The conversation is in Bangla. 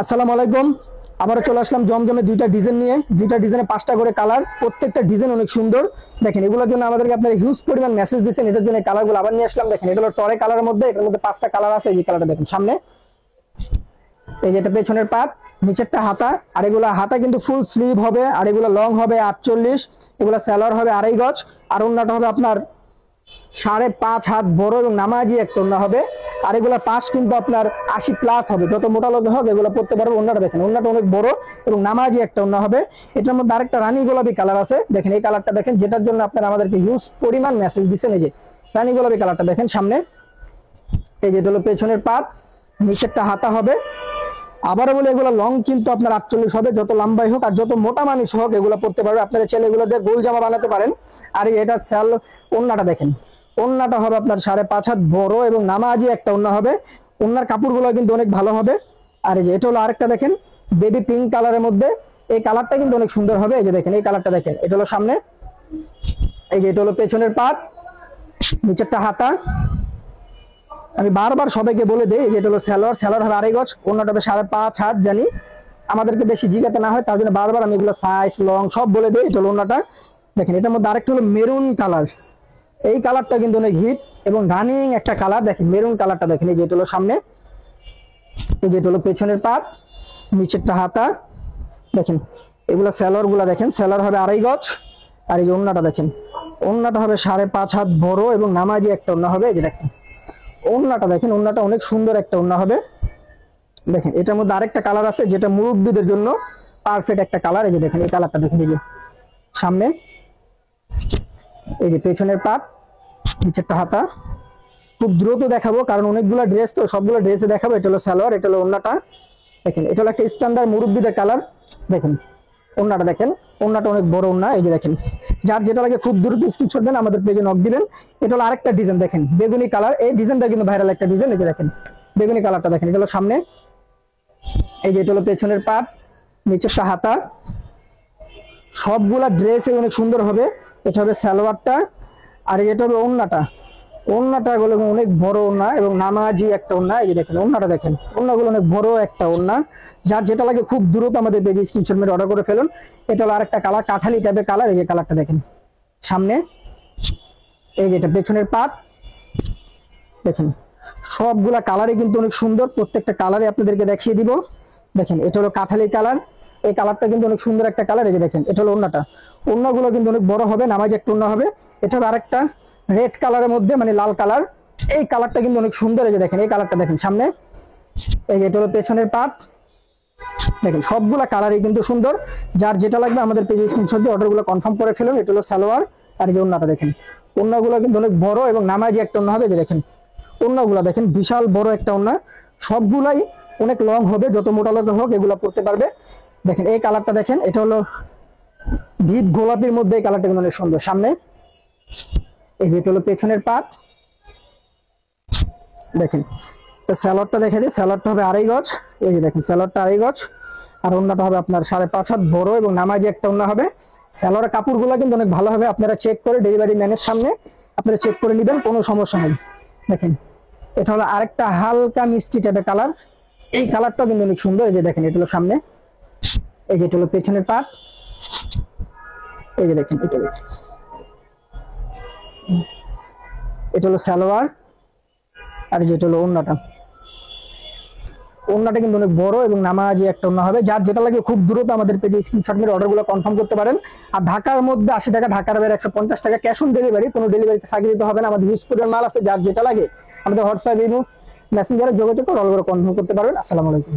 আসসালামু আলাইকুম। আবারও চলে আসলাম জমজমে দুইটা ডিজাইন নিয়ে। দুইটা ডিজাইনে 5টা করে কালার, প্রত্যেকটা ডিজাইন অনেক সুন্দর। দেখেন এগুলোর জন্য আমাদেরকে আপনারা হিউজ পরিমাণ মেসেজ দিচ্ছেন, এটার জন্য কালারগুলো আবার নিয়ে আসলাম। দেখেন এটা হলো টরে কালারের মধ্যে, এটার মধ্যে 5টা কালার আছে। এই কালারটা দেখেন সামনে, এই যেটা পেছনের পাট, নিচেরটা হাতা। আর এগুলা হাতা কিন্তু ফুল স্লিভ হবে, আর এগুলো লং হবে 48, এগুলো স্যালোয়ার হবে 2.5 গজ, আর ওন্নাটা হবে আপনার 5.5 হাত বড় এবং নামাজি একটা ওন্না হবে। আর এগুলা পাশ কিন্তু আপনার 80+ হবে, যত মোটা লোক হোক এগুলো পড়তে পারবে। ওন্নাটা দেখেন, ওন্নাটা অনেক বড় এবং নামাজি একটা ওন্না হবে। এটার মধ্যে আরেকটা রানী গোলাপি কালার আছে। দেখেন এই কালারটা দেখেন, যেটার জন্য আপনারা আমাদেরকে হিউজ পরিমাণ মেসেজ দিচ্ছেন। এই যে রানী গোলাপি কালারটা দেখেন সামনে, এই যে এটা হলো পেছনের পাট, নিচেরটা হাতা হবে। আবারও বলে এগুলো লং কিন্তু আপনার 48 হবে, যত লম্বাই হোক আর যত মোটা মানুষ হোক এগুলো পড়তে পারবে। আপনারা চাইলে এগুলো দিয়ে গোল জামা বানাতে পারেন। আর এটা স্যাল ওন্নাটা দেখেন, ওন্নাটা হবে আপনার 5.5 হাত বড় এবং নামাজি একটা ওন্না হবে। ওন্নার কাপড়গুলো কিন্তু অনেক ভালো হবে। আর এই যে এটা হলো আরেকটা দেখেন, বেবি পিঙ্ক কালারের মধ্যে, এই কালারটা কিন্তু অনেক সুন্দর হবে। এই যে দেখেন এই কালারটা দেখেন, এটা হলো সামনে, এই যে এটা হলো পেছনের পাট, নিচেরটা হাতা। আমি বারবার সবাইকে বলে দেই, যেটা হলো স্যালোয়ার, স্যালোয়ার হবে 2.5 গজ, ওন্নাটা হবে 5.5 হাত। জানি আমাদেরকে বেশি জিজ্ঞাসা না হয়, তার জন্য বারবার আমি এগুলো সাইজ লং সব বলে দিই। এটা হলো ওন্নাটা দেখেন। এটার মধ্যে আরেকটা হলো মেরুন কালার, এই কালারটা কিন্তু অনেক হিট এবং রানিং একটা কালার। দেখেন মেরুন কালারটা দেখেন, এই যে এটা হলো সামনে, এই যে এটা হলো পেছনের পাট, নিচেরটা হাতা। দেখেন এগুলা স্যালোয়ার গুলা দেখেন, স্যালোয়ার হবে 2.5 গজ। আর এই যে ওন্নাটা দেখেন, ওন্নাটা হবে 5.5 হাত বড় এবং নামাজি একটা ওন্না হবে। এই যে দেখেন ওন্নাটা দেখেন, ওন্নাটা অনেক সুন্দর একটা ওন্না হবে। দেখেন এটার মধ্যে আরেকটা কালার আছে, যেটা মুরব্বীদের জন্য পারফেক্ট একটা কালার। এই যে দেখেন এই কালারটা দেখেন, এই যে সামনে, এই যে পেছনের পাট, নিচেরটা হাতা। খুব দ্রুত দেখাবো কারণ অনেকগুলো ড্রেস, তো সবগুলো ড্রেসে দেখাবো। এটা হলো সালোয়ার, এটা হলো ওন্নাটা দেখেন, এটা হলো একটা স্ট্যান্ডার্ড মুরব্বীদের কালার। দেখেন ওন্নাটা দেখেন, ওন্নাটা অনেক বড় ওন্না। এই যে দেখেন, যার যেটা লাগে খুব দ্রুত স্ক্রিনশট দেন, আমাদের পেজে নক দিবেন। এটা হলো আরেকটা ডিজাইন দেখেন, বেগুনি কালার। এই ডিজাইনটা কিন্তু ভাইরাল একটা ডিজাইন। এই যে দেখেন বেগুনি কালারটা দেখেন, এটা হলো সামনে, এই যে এটা হলো পেছনের পাট, নিচেরটা হাতা। সবগুলা ড্রেসে অনেক সুন্দর হবে। এটা হবে সালোয়ারটা, আর এটা হবে ওন্নাটা। ওন্নাটা গুলো অনেক বড় ওন্না এবং নামাজি একটা ওন্না। এই যে দেখেন ওন্নাটা দেখেন, ওন্নাগুলো অনেক বড় একটা ওন্না। যার যেটা লাগে খুব দ্রুত আমাদের পেজে স্ক্রিনশট মেরে অর্ডার করে ফেলুন। এটা হলো আরেকটা কালার, কাঠালি টাইপের কালার। এই যে কালারটা দেখেন সামনে, এই যে এটা পেছনের পাট। দেখেন সবগুলা কালারই কিন্তু অনেক সুন্দর, প্রত্যেকটা কালারে আপনাদেরকে দেখিয়ে দিব। দেখেন এটা হলো কাঠালি কালার, এই কালারটা কিন্তু অনেক সুন্দর একটা কালার। এই যে দেখেন এটা হলো ওন্নাটা, ওন্নাগুলো কিন্তু অনেক বড় হবে, নামাজি একটা ওন্না হবে। এটা হবে আরেকটা রেড কালারের মধ্যে, মানে লাল কালার। এই কালারটা কিন্তু অনেক সুন্দর। এই যে দেখেন এই কালারটা দেখেন সামনে, এই যে এটা হলো পেছনের পাট। দেখেন সবগুলা কালারই কিন্তু সুন্দর। যার যেটা লাগবে আমাদের পেজে স্ক্রিনশট দিয়ে অর্ডারগুলো কনফার্ম করে ফেলুন। এটা হলো সালোয়ার, আর এই যে ওন্নাটা দেখেন, ওন্নাগুলো কিন্তু অনেক বড় এবং নামাজি একটা ওন্না হবে। যে দেখেন ওন্নাগুলো দেখেন, বিশাল বড় একটা ওন্না। সবগুলাই অনেক লং হবে, যত মোটা লোক হোক এগুলো পড়তে পারবে। দেখেন এই কালারটা দেখেন, এটা হলো ডিপ গোলাপির মধ্যে, এই কালারটা কিন্তু অনেক সুন্দর। সামনে, এই যে এটা হলো পেছনের পাট। দেখেন তো স্যালোয়ারটা দেখে দিই, স্যালোয়ারটা হবে 2.5 গজ। এই যে দেখেন স্যালোয়ারটা 2.5 গজ, আর ওন্নাটা হবে আপনার 5.5 হাত বড় এবং নামাজি একটা ওন্না হবে। স্যালোয়ারের কাপড়গুলো কিন্তু অনেক ভালো হবে, আপনারা চেক করে ডেলিভারি ম্যানের সামনে আপনারা চেক করে নেবেন, কোনো সমস্যা নেই। দেখেন এটা হলো আরেকটা হালকা মিষ্টি টাইপের কালার, এই কালারটা কিন্তু অনেক সুন্দর। এই যে দেখেন এটা হলো সামনে, এই যে এটা হলো পেছনের পাট। এই যে দেখেন এটা হলো সালোয়ার, আর যেটা হলো ওন্নাটা। ওন্নাটা কিন্তু অনেক বড় এবং নামাজি একটা ওন্না হবে। যার যেটা লাগে খুব দ্রুত আমাদের পেজে স্ক্রিনশট মেরে অর্ডারগুলো কনফার্ম করতে পারেন। আর ঢাকার মধ্যে 80 টাকা, ঢাকার বাইরে 150 টাকা ক্যাশ অন ডেলিভারি। কোনো ডেলিভারি চার্জ দিতে হবে না। আমাদের হিউজ পরিমাণ মাল আছে, যার যেটা লাগে আমাদের হোয়াটসঅ্যাপ, ইমো, মেসেঞ্জারে যোগাযোগ করে অর্ডারগুলো কনফার্ম করতে পারবেন। আসসালামু আলাইকুম।